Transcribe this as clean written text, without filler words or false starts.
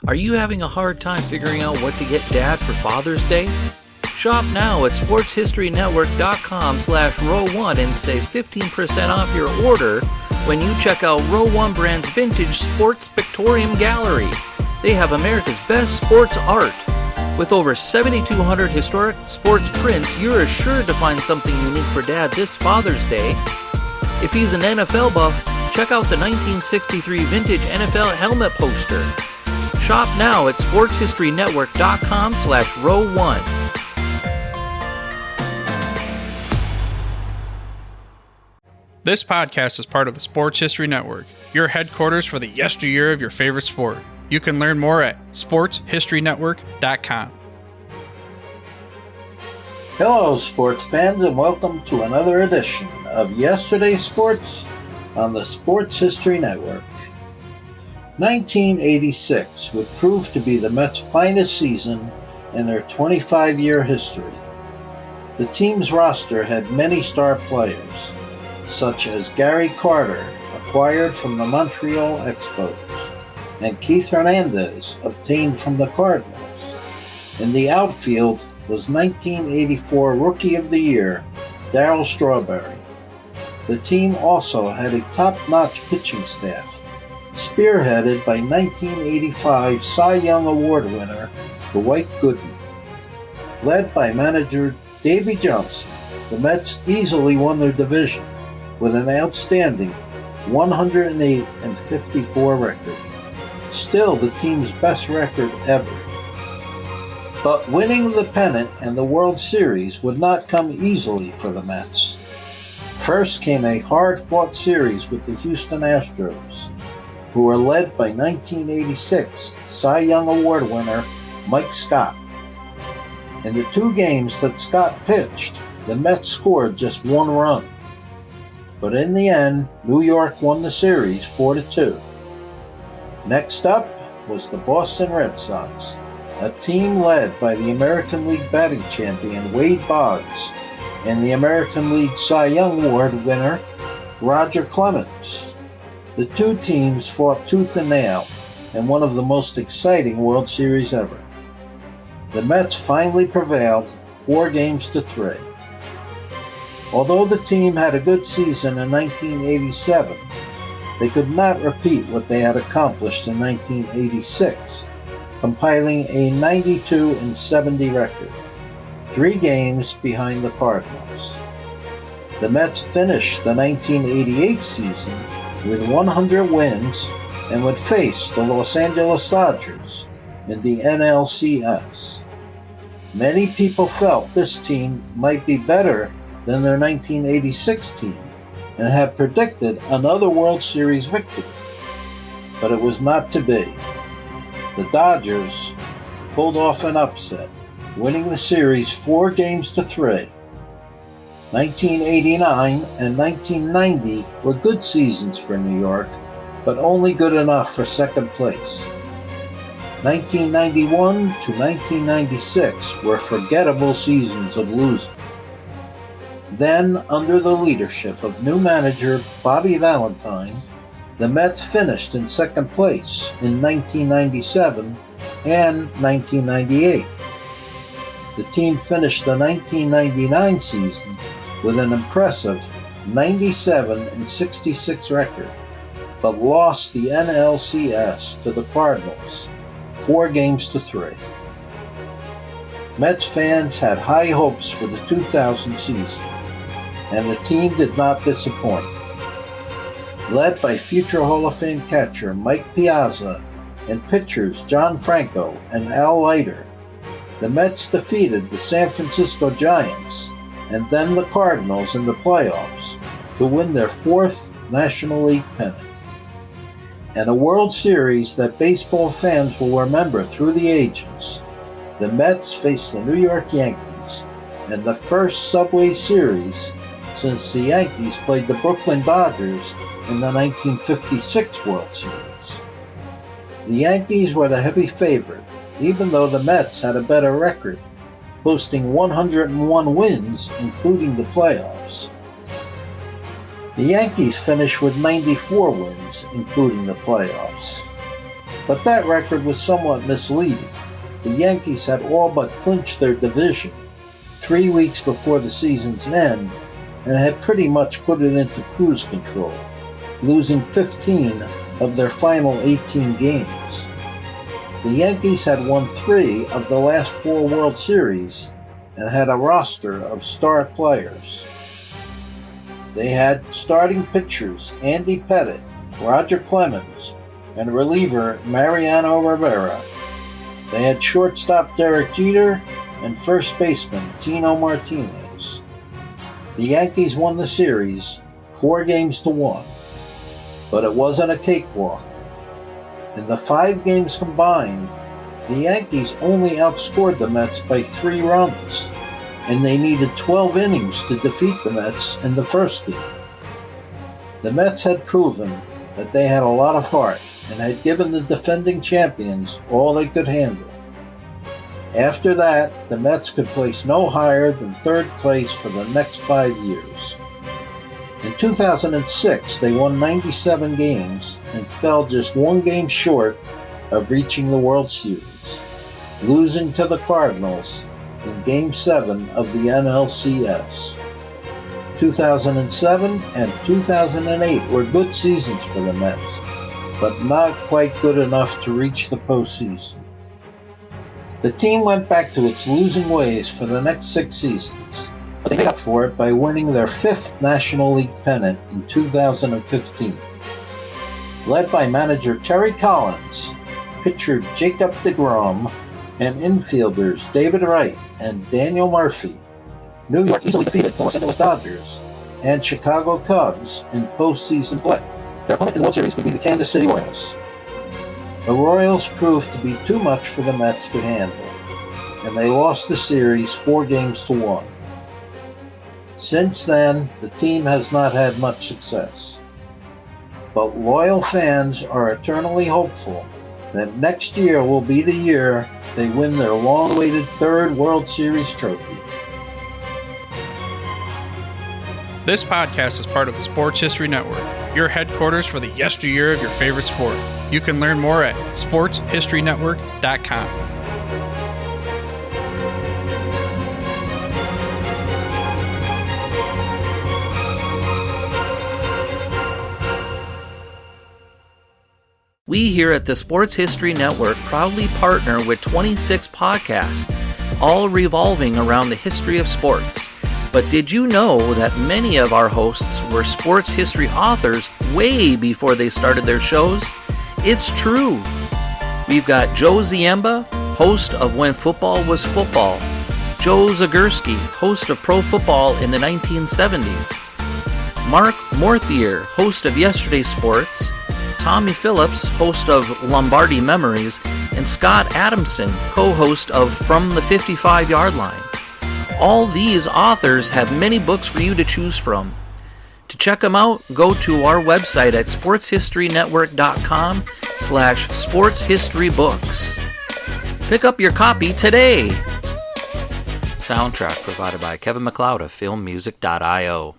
Are you having a hard time figuring out what to get Dad for Father's Day? Shop now at sportshistorynetwork.com/row1 and save 15% off your order when you check out Row 1 Brand's Vintage Sports Pictorium Gallery. They have America's best sports art. With over 7,200 historic sports prints, you're assured to find something unique for Dad this Father's Day. If he's an NFL buff, check out the 1963 vintage NFL helmet poster. Shop now at sportshistorynetwork.com/row1. This podcast is part of the Sports History Network, your headquarters for the yesteryear of your favorite sport. You can learn more at sportshistorynetwork.com. Hello, sports fans, and welcome to another edition of Yesterday's Sports on the Sports History Network. 1986 would prove to be the Mets' finest season in their 25-year history. The team's roster had many star players, such as Gary Carter, acquired from the Montreal Expos, and Keith Hernandez, obtained from the Cardinals. In the outfield was 1984 Rookie of the Year, Darryl Strawberry. The team also had a top-notch pitching staff, spearheaded by 1985 Cy Young Award winner Dwight Gooden. Led by manager Davey Johnson, the Mets easily won their division with an outstanding 108-54 record. Still the team's best record ever. But winning the pennant and the World Series would not come easily for the Mets. First came a hard-fought series with the Houston Astros, who were led by 1986 Cy Young Award winner Mike Scott. In the two games that Scott pitched, the Mets scored just one run. But in the end, New York won the series 4-2. Next up was the Boston Red Sox, a team led by the American League batting champion Wade Boggs and the American League Cy Young Award winner Roger Clemens. The two teams fought tooth and nail in one of the most exciting World Series ever. The Mets finally prevailed 4-3. Although the team had a good season in 1987, they could not repeat what they had accomplished in 1986, compiling a 92-70 record, 3 games behind the Cardinals. The Mets finished the 1988 season with 100 wins and would face the Los Angeles Dodgers in the NLCS. Many people felt this team might be better than their 1986 team and had predicted another World Series victory. But it was not to be. The Dodgers pulled off an upset, winning the series 4-3. 1989 and 1990 were good seasons for New York, but only good enough for second place. 1991 to 1996 were forgettable seasons of losing. Then, under the leadership of new manager Bobby Valentine, the Mets finished in second place in 1997 and 1998. The team finished the 1999 season with an impressive 97-66 record, but lost the NLCS to the Cardinals 4-3. Mets fans had high hopes for the 2000 season, and the team did not disappoint. Led by future Hall of Fame catcher Mike Piazza and pitchers John Franco and Al Leiter, the Mets defeated the San Francisco Giants and then the Cardinals in the playoffs to win their 4th National League pennant. And a World Series that baseball fans will remember through the ages. The Mets faced the New York Yankees in the first Subway Series since the Yankees played the Brooklyn Dodgers in the 1956 World Series. The Yankees were the heavy favorite, even though the Mets had a better record, boasting 101 wins, including the playoffs. The Yankees finished with 94 wins, including the playoffs. But that record was somewhat misleading. The Yankees had all but clinched their division 3 weeks before the season's end and had pretty much put it into cruise control, losing 15 of their final 18 games. The Yankees had won 3 of the last 4 World Series and had a roster of star players. They had starting pitchers Andy Pettitte, Roger Clemens, and reliever Mariano Rivera. They had shortstop Derek Jeter and first baseman Tino Martinez. The Yankees won the series 4-1, but it wasn't a cakewalk. In the 5 games combined, the Yankees only outscored the Mets by 3 runs, and they needed 12 innings to defeat the Mets in the first game. The Mets had proven that they had a lot of heart and had given the defending champions all they could handle. After that, the Mets could place no higher than 3rd place for the next 5 years. In 2006, they won 97 games and fell just 1 game short of reaching the World Series, losing to the Cardinals in Game 7 of the NLCS. 2007 and 2008 were good seasons for the Mets, but not quite good enough to reach the postseason. The team went back to its losing ways for the next 6 seasons, but they made up for it by winning their 5th National League pennant in 2015. Led by manager Terry Collins, pitcher Jacob deGrom, and infielders David Wright and Daniel Murphy, New York easily defeated the Los Angeles Dodgers and Chicago Cubs in postseason play. Their opponent in the World Series would be the Kansas City Royals. The Royals proved to be too much for the Mets to handle, and they lost the series 4-1. Since then, the team has not had much success. But loyal fans are eternally hopeful that next year will be the year they win their long-awaited 3rd World Series trophy. This podcast is part of the Sports History Network, your headquarters for the yesteryear of your favorite sport. You can learn more at sportshistorynetwork.com. We here at the Sports History Network proudly partner with 26 podcasts, all revolving around the history of sports. But did you know that many of our hosts were sports history authors way before they started their shows? It's true. We've got Joe Ziemba, host of When Football Was Football, Joe Zagurski, host of Pro Football in the 1970s, Mark Morthier, host of Yesterday's Sports, Tommy Phillips, host of Lombardi Memories, and Scott Adamson, co-host of From the 55-Yard Line. All these authors have many books for you to choose from. To check them out, go to our website at sportshistorynetwork.com/sportshistorybooks. Pick up your copy today. Soundtrack provided by Kevin MacLeod of filmmusic.io.